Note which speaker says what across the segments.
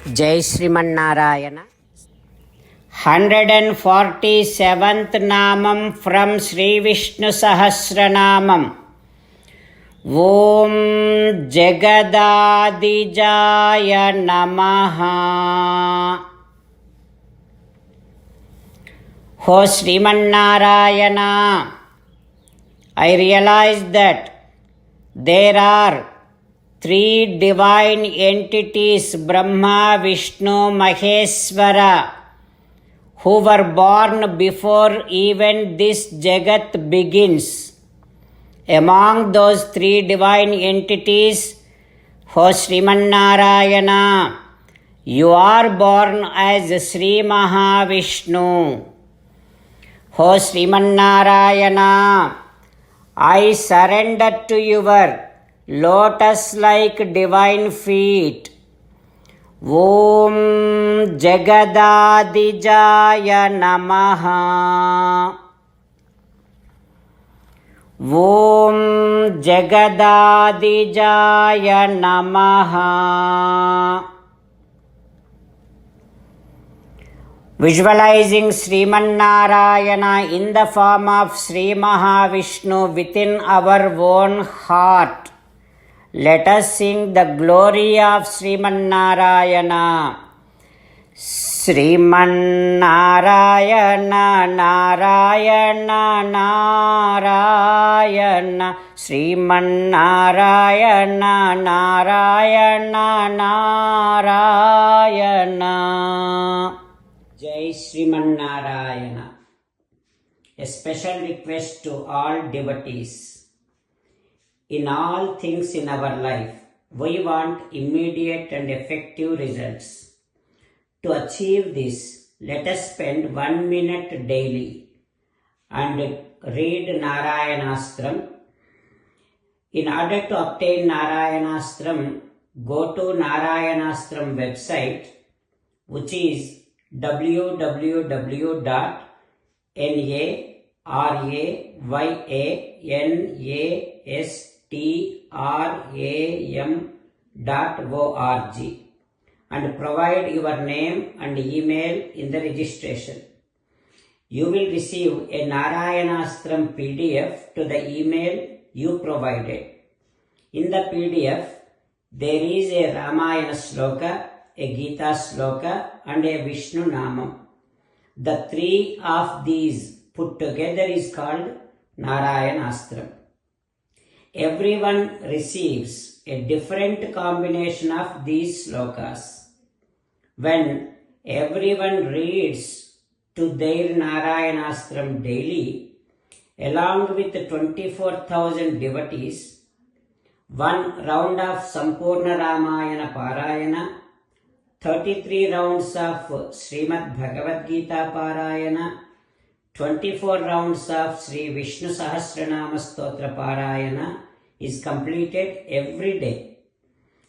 Speaker 1: जय श्रीमन्नारायण. 147th नामं from Shri Vishnu सहस्रनामम्. ओम जगदादिजाय नमः. हो Sriman Narayana, I realize that there are three divine entities, Brahma, Vishnu, Maheshwara, who were born before even this Jagat begins. Among those three divine entities, O Srimannarayana, you are born as Sri Mahavishnu. O Srimannarayana, I surrender to your lotus-like divine feet. Om Jagadadijaya Namaha. Om Jagadadijaya Namaha. Visualizing Srimannarayana in the form of Sri Mahavishnu within our own heart, let us sing the glory of Srimannarayana. Srimannarayana Narayana Narayana Srimannarayana Narayana Narayana. Jai Srimannarayana. A special request to all devotees. In all things in our life, we want immediate and effective results. To achieve this, let us spend 1 minute daily and read Narayanastram. In order to obtain Narayanastram, go to Narayanastram website, which is www.narayanaastram.org, and provide your name and email in the registration. You will receive a Narayanastram PDF to the email you provided. In the PDF, there is a Ramayana Sloka, a Gita Sloka, and a Vishnu Namam. The three of these put together is called Narayanastram. Everyone receives a different combination of these slokas. When everyone reads to their Narayanastram daily, along with 24,000 devotees, one round of Sampurna Ramayana Parayana, 33 rounds of Srimad Bhagavad Gita Parayana, 24 rounds of Sri Vishnu Sahasranama Stotra Parayana is completed every day.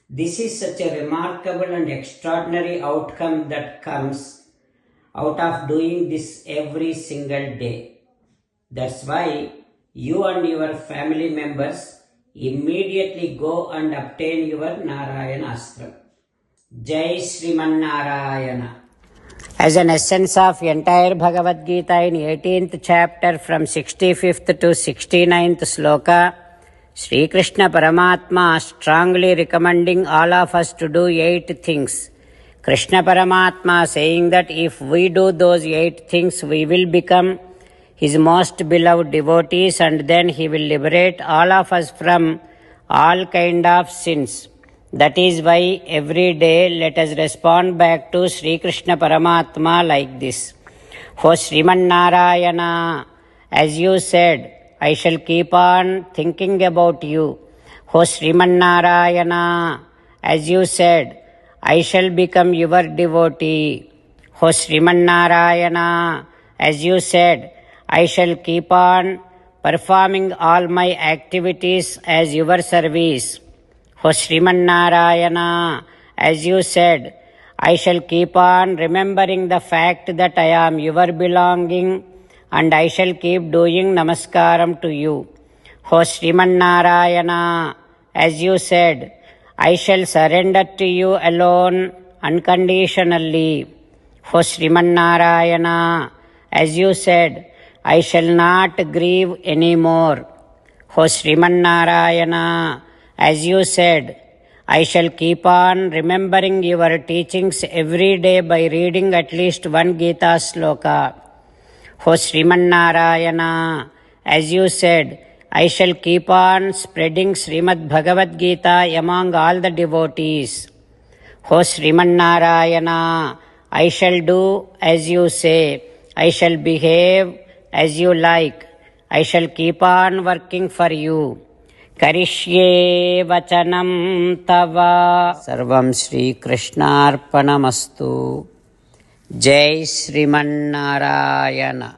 Speaker 1: This is such a remarkable and extraordinary outcome that comes out of doing this every single day. That's why you and your family members immediately go and obtain your Narayanastram. Jai Srimannarayana. As an essence of entire Bhagavad Gita in 18th chapter from 65th to 69th sloka, Sri Krishna Paramatma strongly recommending all of us to do 8 things. Krishna Paramatma saying that if we do those 8 things, we will become his most beloved devotees, and then he will liberate all of us from all kind of sins. That is why every day let us respond back to Sri Krishna Paramatma like this. O Srimannarayana, as you said, I shall keep on thinking about you. O Srimannarayana, as you said, I shall become your devotee. O Srimannarayana, as you said, I shall keep on performing all my activities as your service. O Srimannarayana, as you said, I shall keep on remembering the fact that I am your belonging, and I shall keep doing namaskaram to you. O Srimannarayana, as you said, I shall surrender to you alone unconditionally. O Srimannarayana, as you said, I shall not grieve anymore. O Srimannarayana, as you said, I shall keep on remembering your teachings every day by reading at least one Gita sloka. O Srimannarayana, as you said, I shall keep on spreading Srimad Bhagavad Gita among all the devotees. O Srimannarayana, I shall do as you say. I shall behave as you like. I shall keep on working for you. Karishye vachanam tava. Sarvam Shri Krishnarpanamastu. Jai Srimannarayana.